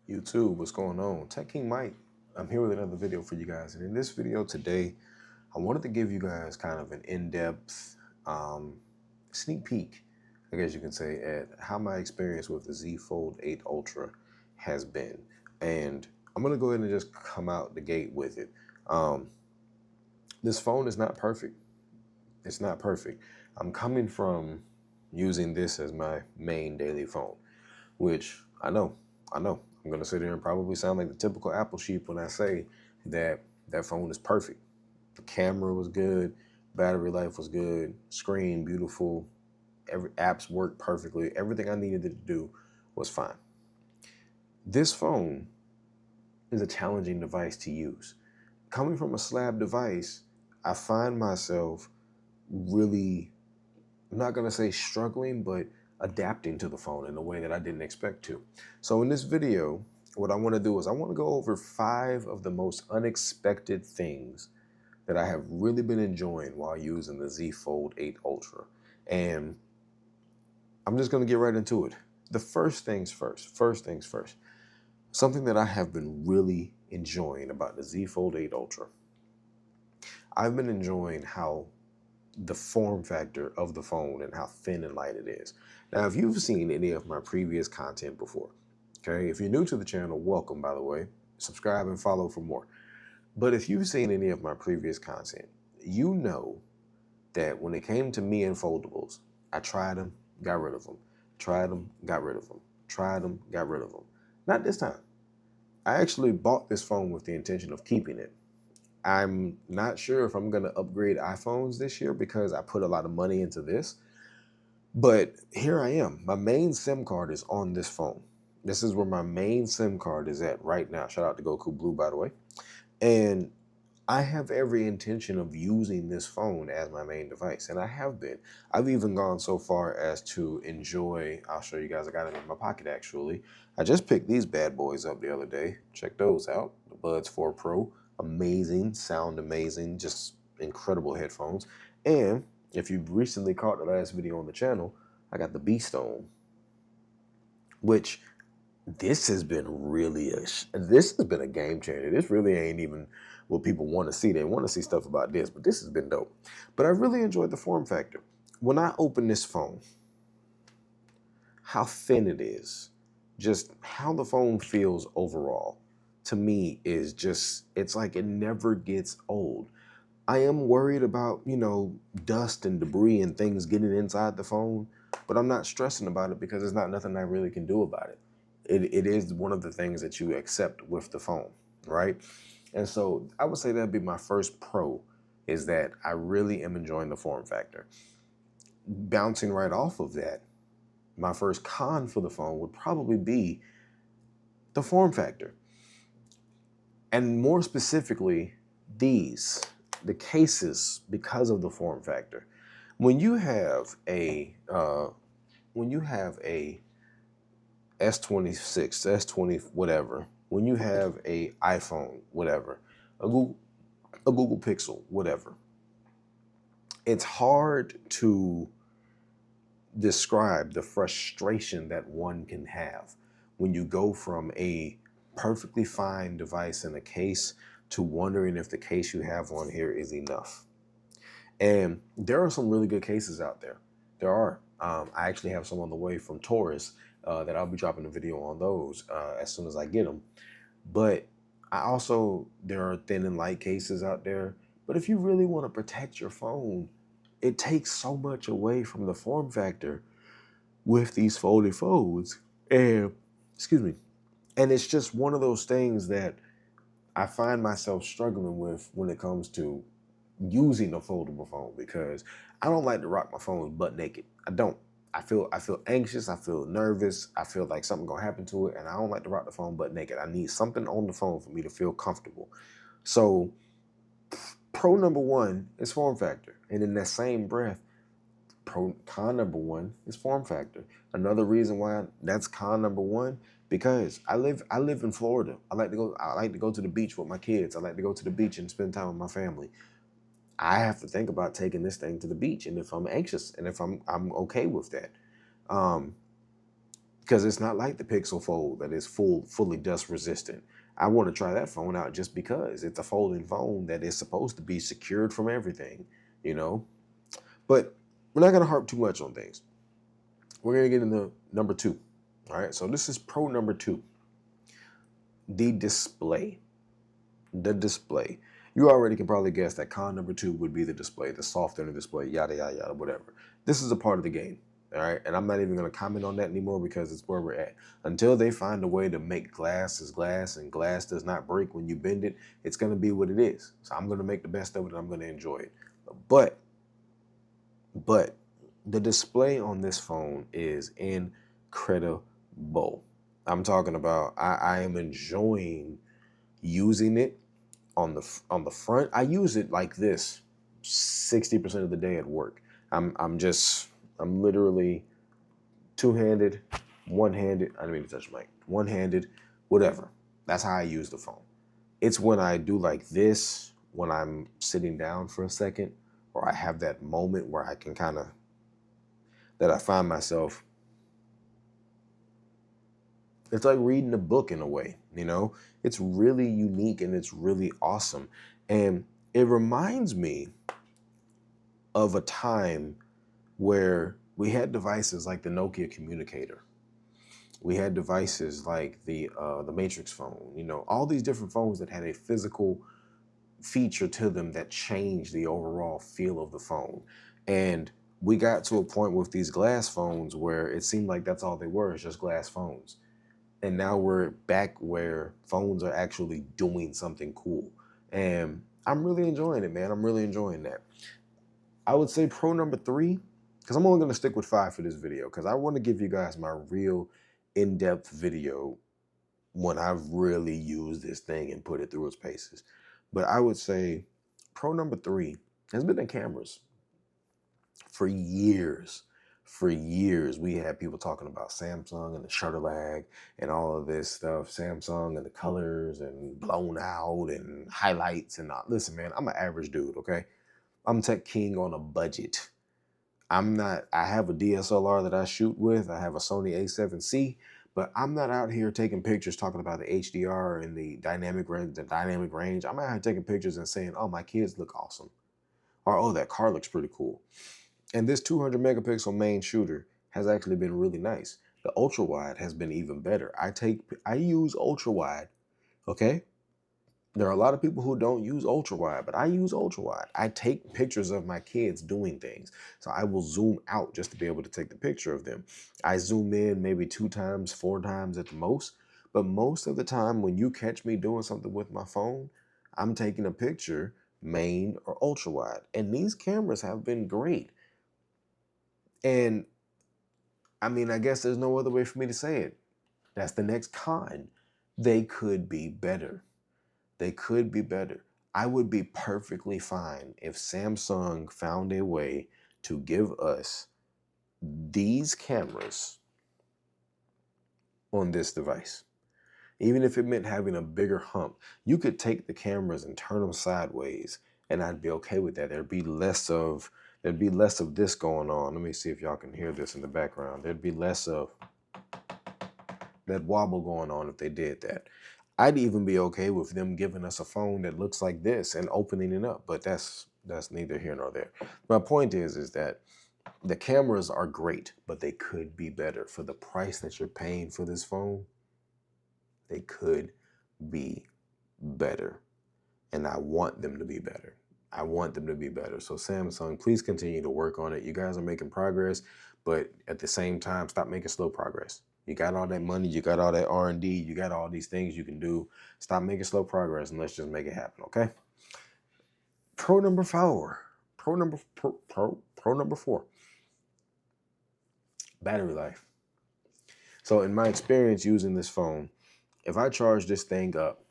YouTube, what's going on? Tech King Mike. I'm here with another video for you guys. And in this video today, I wanted to give you guys kind of an in-depth sneak peek, I guess you can say, at how my experience with the ZFold 8 Ultra has been. And I'm going to go ahead and just come out the gate with it. This phone is not perfect. It's not perfect. I'm coming from using this as my main daily phone, which I know. I'm going to sit here and probably sound like the typical Apple sheep when I say that that phone is perfect. The camera was good, battery life was good, screen beautiful, every apps worked perfectly. Everything I needed it to do was fine. This phone is a challenging device to use. Coming from a slab device, I find myself really, I'm not going to say struggling, but adapting to the phone in a way that I didn't expect to. So in this video, what I want to do is I want to go over 5 of the most unexpected things that I have really been enjoying while using the ZFold 8 Ultra. And I'm just going to get right into it. The first things first, something that I have been really enjoying about the ZFold 8 Ultra. I've been enjoying how the form factor of the phone and how thin and light it is. Now, if you've seen any of my previous content before, okay, if you're new to the channel, welcome, by the way. Subscribe and follow for more. But if you've seen any of my previous content, you know that when it came to me and foldables, I tried them, got rid of them, tried them, got rid of them, tried them, got rid of them. Not this time. I actually bought this phone with the intention of keeping it. I'm not sure if I'm going to upgrade iPhones this year because I put a lot of money into this. But here I am. My main SIM card is on this phone. This is where my main SIM card is at right now. Shout out to Goku Blue, by the way. And I have every intention of using this phone as my main device. And I have been. I've even gone so far as to enjoy, I'll show you guys, I got it in my pocket actually. I just picked these bad boys up the other day. Check those out. The Buds 4 Pro. Amazing, sound amazing, just incredible headphones. And if you recently caught the last video on the channel, I got the B-Stone, which this has been really this has been a game changer. This really ain't even what people want to see. They want to see stuff about this, but this has been dope. But I really enjoyed the form factor. When I open this phone, how thin it is, just how the phone feels overall, to me is just, it's like it never gets old. I am worried about, dust and debris and things getting inside the phone, but I'm not stressing about it because there's not nothing I really can do about it. It is one of the things that you accept with the phone, right? And so I would say that'd be my first pro, is that I really am enjoying the form factor. Bouncing right off of that, my first con for the phone would probably be the form factor. And more specifically, the cases, because of the form factor. When you have a S26, S20, whatever, when you have a iPhone, whatever, a Google Pixel, whatever, it's hard to describe the frustration that one can have when you go from a perfectly fine device in a case to wondering if the case you have on here is enough. And there are some really good cases out there. There are. I actually have some on the way from Taurus that I'll be dropping a video on those as soon as I get them. But there are thin and light cases out there. But if you really want to protect your phone, it takes so much away from the form factor with these folded phones. And, excuse me. And it's just one of those things that I find myself struggling with when it comes to using a foldable phone, because I don't like to rock my phone butt naked. I don't. I feel anxious. I feel nervous. I feel like something gonna happen to it, and I don't like to rock the phone butt naked. I need something on the phone for me to feel comfortable. So, pro number one is form factor, and in that same breath, con number one is form factor. Another reason why that's con number one, because I live in Florida. I like to go to the beach with my kids. I like to go to the beach and spend time with my family. I have to think about taking this thing to the beach, and if I'm anxious and if I'm okay with that. because it's not like the Pixel Fold that is fully dust resistant. I want to try that phone out just because it's a folding phone that is supposed to be secured from everything, you know. But we're not going to harp too much on things. We're going to get into number 2. All right, so this is pro number 2. The display. The display. You already can probably guess that con number 2 would be the display, the soft inner display, yada, yada, yada, whatever. This is a part of the game. All right, and I'm not even going to comment on that anymore because it's where we're at. Until they find a way to make glass as glass and glass does not break when you bend it, it's going to be what it is. So I'm going to make the best of it and I'm going to enjoy it. But the display on this phone is incredible. I'm talking about I am enjoying using it on the front. I use it like this 60% of the day at work. I'm literally two-handed, one-handed. I didn't mean to touch the mic. One-handed, whatever. That's how I use the phone. It's when I do like this, when I'm sitting down for a second, or I have that moment where I can that I find myself, it's like reading a book in a way, you know? It's really unique and it's really awesome. And it reminds me of a time where we had devices like the Nokia communicator. We had devices like the Matrix phone, you know, all these different phones that had a physical feature to them that changed the overall feel of the phone. And we got to a point with these glass phones where it seemed like that's all they were, it's just glass phones. And now we're back where phones are actually doing something cool. And I'm really enjoying it, man. I'm really enjoying that. I would say pro number 3, because I'm only going to stick with 5 for this video, because I want to give you guys my real in-depth video when I've really used this thing and put it through its paces. But I would say pro number 3 has been the cameras. For years, we had people talking about Samsung and the shutter lag and all of this stuff. Samsung and the colors and blown out and highlights and all. Listen, man, I'm an average dude, okay? I'm tech king on a budget. I have a DSLR that I shoot with. I have a Sony A7C, but I'm not out here taking pictures talking about the HDR and the dynamic range. I'm out here taking pictures and saying, oh, my kids look awesome. Or, oh, that car looks pretty cool. And this 200 megapixel main shooter has actually been really nice. The ultra wide has been even better. I use ultra wide, okay? There are a lot of people who don't use ultra wide, but I use ultra wide. I take pictures of my kids doing things. So I will zoom out just to be able to take the picture of them. I zoom in maybe 2 times, 4 times at the most. But most of the time when you catch me doing something with my phone, I'm taking a picture main or ultra wide. And these cameras have been great. And I mean, I guess there's no other way for me to say it. That's the next con. They could be better. They could be better. I would be perfectly fine if Samsung found a way to give us these cameras on this device. Even if it meant having a bigger hump, you could take the cameras and turn them sideways and I'd be okay with that. There'd be less of this going on. Let me see if y'all can hear this in the background. There'd be less of that wobble going on if they did that. I'd even be okay with them giving us a phone that looks like this and opening it up, but that's neither here nor there. My point is that the cameras are great, but they could be better. For the price that you're paying for this phone, they could be better. And I want them to be better. I want them to be better. So Samsung, please continue to work on it. You guys are making progress, but at the same time, stop making slow progress. You got all that money, you got all that R&D, you got all these things you can do. Stop making slow progress and let's just make it happen, okay? Pro number 4. Pro number 4. Battery life. So in my experience using this phone, if I charge this thing up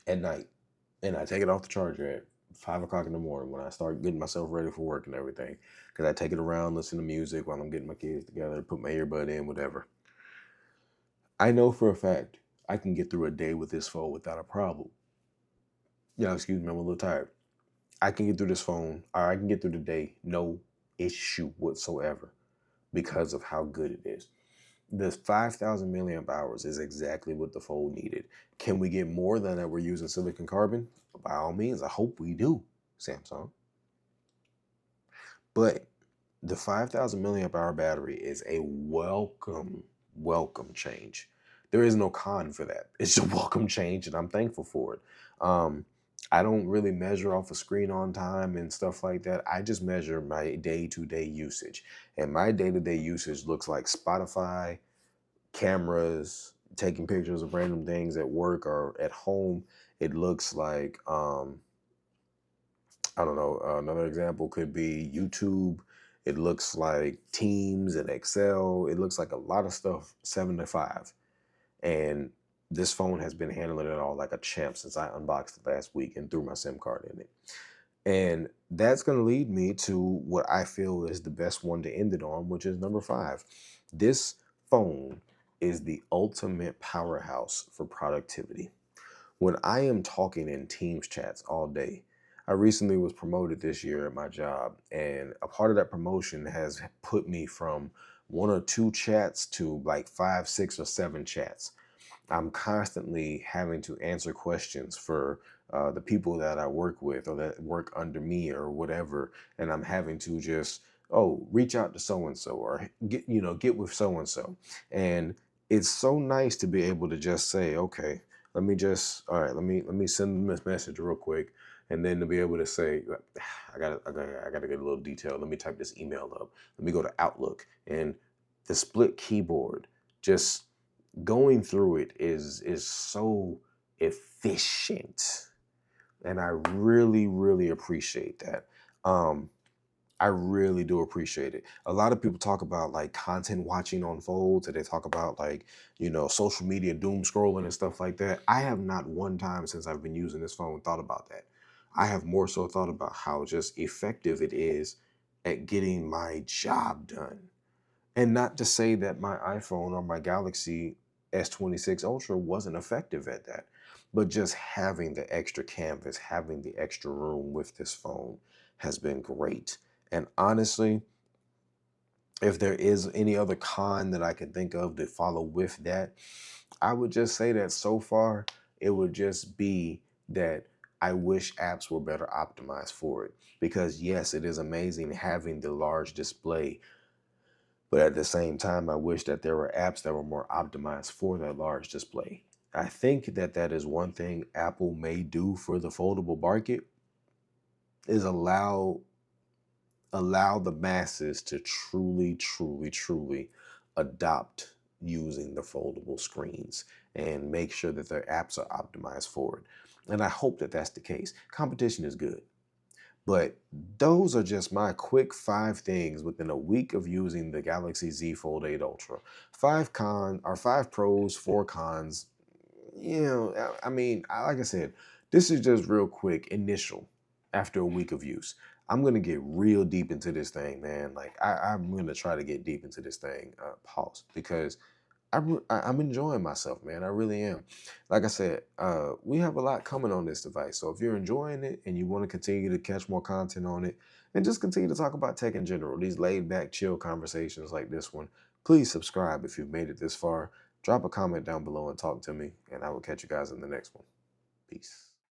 at night and I take it off the charger at 5 o'clock in the morning when I start getting myself ready for work and everything, because I take it around, listen to music while I'm getting my kids together, put my earbud in, whatever. I know for a fact I can get through a day with this phone without a problem. Yeah, excuse me, I'm a little tired. I can get through this phone, or I can get through the day, no issue whatsoever, because of how good it is. This 5,000 milliamp hours is exactly what the Fold needed. Can we get more than that we're using silicon carbon? By all means, I hope we do, Samsung. But the 5,000 milliamp hour battery is a welcome change. There is no con for that. It's a welcome change, and I'm thankful for it. I don't really measure off a screen on time and stuff like that. I just measure my day-to-day usage. And my day-to-day usage looks like Spotify, cameras, taking pictures of random things at work or at home. It looks like I don't know, another example could be YouTube. It looks like Teams and Excel. It looks like a lot of stuff 7 to 5. And this phone has been handling it all like a champ since I unboxed it last week and threw my SIM card in it. And that's going to lead me to what I feel is the best one to end it on, which is number 5. This phone is the ultimate powerhouse for productivity. When I am talking in Teams chats all day, I recently was promoted this year at my job, and a part of that promotion has put me from 1 or 2 chats to like 5, 6, or 7 chats. I'm constantly having to answer questions for the people that I work with or that work under me or whatever, and I'm having to just reach out to so and so or get with so and so, and it's so nice to be able to just say, okay, let me send them this message real quick, and then to be able to say, I gotta get a little detail. Let me type this email up. Let me go to Outlook, and the split keyboard just going through it is so efficient, and I really appreciate that. I really do appreciate it. A lot of people talk about like content watching on Folds, and they talk about like, social media doom scrolling and stuff like that. I have not one time since I've been using this phone thought about that. I have more so thought about how just effective it is at getting my job done. And not to say that my iPhone or my Galaxy S26 Ultra wasn't effective at that, but just having the extra canvas, having the extra room with this phone has been great. And honestly, if there is any other con that I can think of to follow with that, I would just say that so far, it would just be that I wish apps were better optimized for it. Because yes, it is amazing having the large display, but at the same time, I wish that there were apps that were more optimized for that large display. I think that that is one thing Apple may do for the foldable market, is allow the masses to truly adopt using the foldable screens and make sure that their apps are optimized for it. And I hope that that's the case. Competition is good. But those are just my quick 5 things within a week of using the Galaxy Z Fold 8 Ultra. 5 pros, 4 cons. I mean, like I said, this is just real quick initial after a week of use. I'm going to get real deep into this thing, man. Like I'm going to try to get deep into this thing, pause, because I'm enjoying myself, man. I really am. Like I said, we have a lot coming on this device. So if you're enjoying it and you want to continue to catch more content on it and just continue to talk about tech in general, these laid back, chill conversations like this one, please subscribe if you've made it this far. Drop a comment down below and talk to me, and I will catch you guys in the next one. Peace.